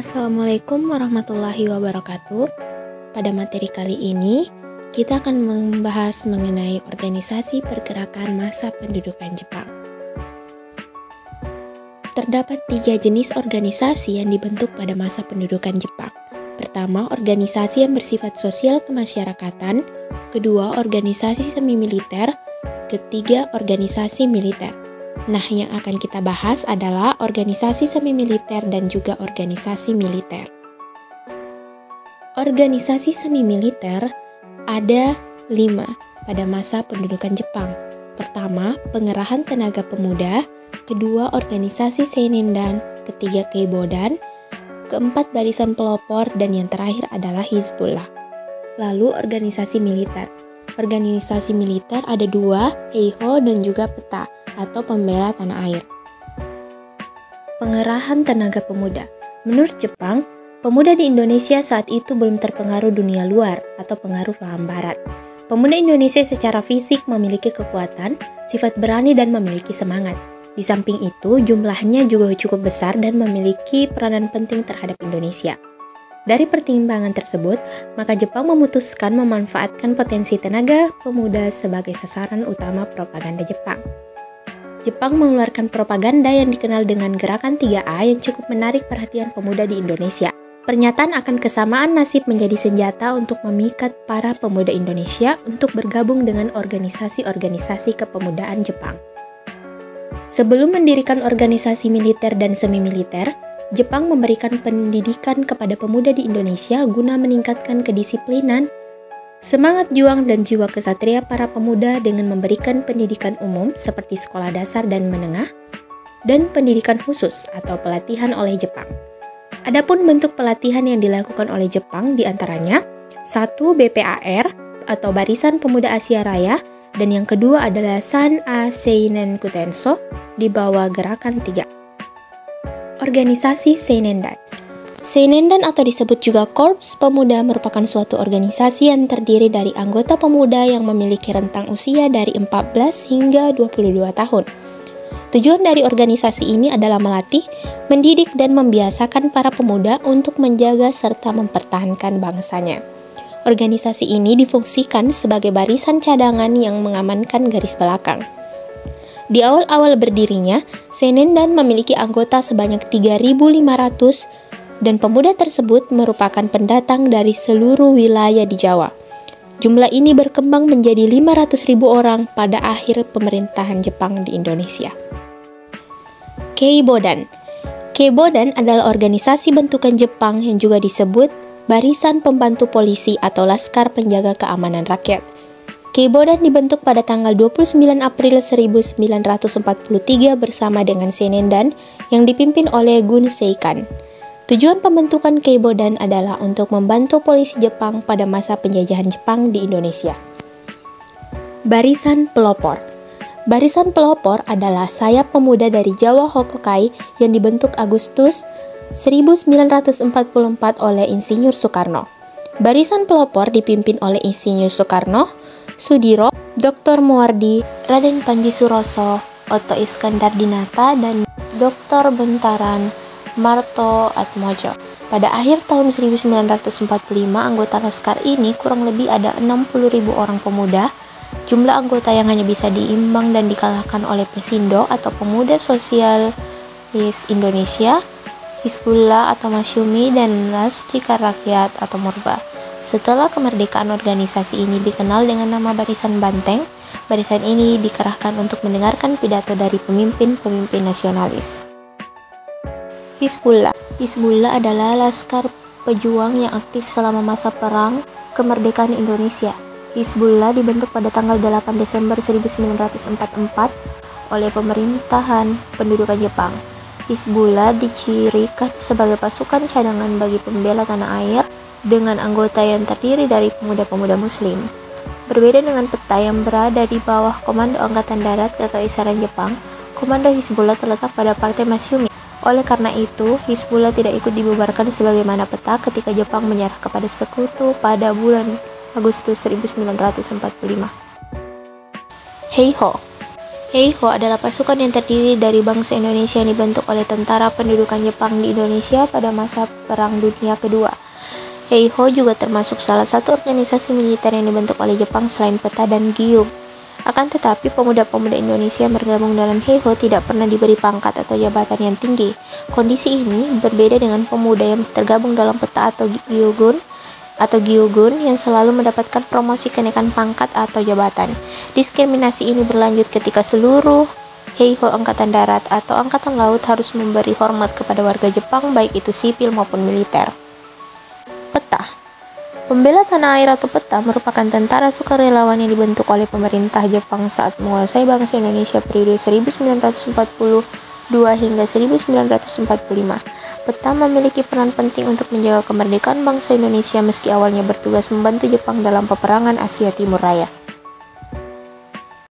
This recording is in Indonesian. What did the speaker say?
Assalamualaikum warahmatullahi wabarakatuh. Pada materi kali ini, kita akan membahas mengenai organisasi pergerakan massa pendudukan Jepang. Terdapat 3 jenis organisasi yang dibentuk pada masa pendudukan Jepang. Pertama, organisasi yang bersifat sosial kemasyarakatan. Kedua, organisasi semi-militer. Ketiga, organisasi militer. Nah, yang akan kita bahas adalah organisasi semi-militer dan juga organisasi militer. Organisasi semi-militer ada 5 pada masa pendudukan Jepang. Pertama, pengerahan tenaga pemuda. Kedua, organisasi Seinendan. Ketiga, Keibodan. Keempat, barisan pelopor. Dan yang terakhir adalah Hizbullah. Lalu, organisasi militer. Organisasi militer ada 2, Heiho dan juga PETA atau pembela tanah air. Pengerahan tenaga pemuda. Menurut Jepang, pemuda di Indonesia saat itu belum terpengaruh dunia luar atau pengaruh paham barat. Pemuda Indonesia secara fisik memiliki kekuatan, sifat berani dan memiliki semangat. Di samping itu, jumlahnya juga cukup besar dan memiliki peranan penting terhadap Indonesia. Dari pertimbangan tersebut, maka Jepang memutuskan memanfaatkan potensi tenaga pemuda sebagai sasaran utama propaganda Jepang. Jepang mengeluarkan propaganda yang dikenal dengan Gerakan 3A yang cukup menarik perhatian pemuda di Indonesia. Pernyataan akan kesamaan nasib menjadi senjata untuk memikat para pemuda Indonesia untuk bergabung dengan organisasi-organisasi kepemudaan Jepang. Sebelum mendirikan organisasi militer dan semi-militer, Jepang memberikan pendidikan kepada pemuda di Indonesia guna meningkatkan kedisiplinan, semangat juang dan jiwa kesatria para pemuda dengan memberikan pendidikan umum seperti sekolah dasar dan menengah, dan pendidikan khusus atau pelatihan oleh Jepang. Adapun bentuk pelatihan yang dilakukan oleh Jepang diantaranya 1. BPAR atau Barisan Pemuda Asia Raya, dan yang kedua adalah San-a Seinen Kutenso di bawah Gerakan 3. Organisasi Seinendan. Seinendan atau disebut juga Korps Pemuda merupakan suatu organisasi yang terdiri dari anggota pemuda yang memiliki rentang usia dari 14 hingga 22 tahun. Tujuan dari organisasi ini adalah melatih, mendidik, dan membiasakan para pemuda untuk menjaga serta mempertahankan bangsanya. Organisasi ini difungsikan sebagai barisan cadangan yang mengamankan garis belakang. Di awal-awal berdirinya, Seinendan memiliki anggota sebanyak 3.500 dan pemuda tersebut merupakan pendatang dari seluruh wilayah di Jawa. Jumlah ini berkembang menjadi 500.000 orang pada akhir pemerintahan Jepang di Indonesia. Keibodan. Keibodan adalah organisasi bentukan Jepang yang juga disebut Barisan Pembantu Polisi atau Laskar Penjaga Keamanan Rakyat. Keibodan dibentuk pada tanggal 29 April 1943 bersama dengan Seinendan yang dipimpin oleh Gun Seikan. Tujuan pembentukan Keibodan adalah untuk membantu polisi Jepang pada masa penjajahan Jepang di Indonesia. Barisan Pelopor. Barisan Pelopor adalah sayap pemuda dari Jawa Hokkaido yang dibentuk Agustus 1944 oleh Insinyur Soekarno. Barisan Pelopor dipimpin oleh Insinyur Soekarno, Sudiro, Dr. Muwardi, Raden Panji Suroso, Otto Iskandar Dinata, dan Dr. Bentaran Marto Atmojo. Pada akhir tahun 1945, anggota laskar ini kurang lebih ada 60.000 orang pemuda. Jumlah anggota yang hanya bisa diimbang dan dikalahkan oleh Pesindo atau Pemuda Sosialis Indonesia, Hizbullah atau Masyumi, dan Laskar Rakyat atau Murba. Setelah kemerdekaan, organisasi ini dikenal dengan nama Barisan Banteng. Barisan ini dikerahkan untuk mendengarkan pidato dari pemimpin-pemimpin nasionalis. Hizbullah. Hizbullah adalah laskar pejuang yang aktif selama masa perang kemerdekaan Indonesia. Hizbullah dibentuk pada tanggal 8 Desember 1944 oleh pemerintahan pendudukan Jepang. Hizbullah dicirikan sebagai pasukan cadangan bagi pembela tanah air dengan anggota yang terdiri dari pemuda-pemuda muslim. Berbeda dengan PETA yang berada di bawah Komando Angkatan Darat Kekaisaran Jepang, Komando Hizbullah terletak pada Partai Masyumi. Oleh karena itu, Hizbullah tidak ikut dibubarkan sebagaimana PETA ketika Jepang menyerah kepada sekutu pada bulan Agustus 1945. Heiho. Heiho adalah pasukan yang terdiri dari bangsa Indonesia yang dibentuk oleh tentara pendudukan Jepang di Indonesia pada masa Perang Dunia Kedua. Heiho juga termasuk salah satu organisasi militer yang dibentuk oleh Jepang selain PETA dan GIUK. Akan tetapi, pemuda-pemuda Indonesia yang bergabung dalam Heiho tidak pernah diberi pangkat atau jabatan yang tinggi. Kondisi ini berbeda dengan pemuda yang tergabung dalam PETA atau Gyugun yang selalu mendapatkan promosi kenaikan pangkat atau jabatan. Diskriminasi ini berlanjut ketika seluruh Heiho Angkatan Darat atau Angkatan Laut harus memberi hormat kepada warga Jepang, baik itu sipil maupun militer. PETA. Pembela tanah air atau PETA merupakan tentara sukarelawan yang dibentuk oleh pemerintah Jepang saat menguasai bangsa Indonesia periode 1942 hingga 1945. PETA memiliki peran penting untuk menjaga kemerdekaan bangsa Indonesia meski awalnya bertugas membantu Jepang dalam peperangan Asia Timur Raya.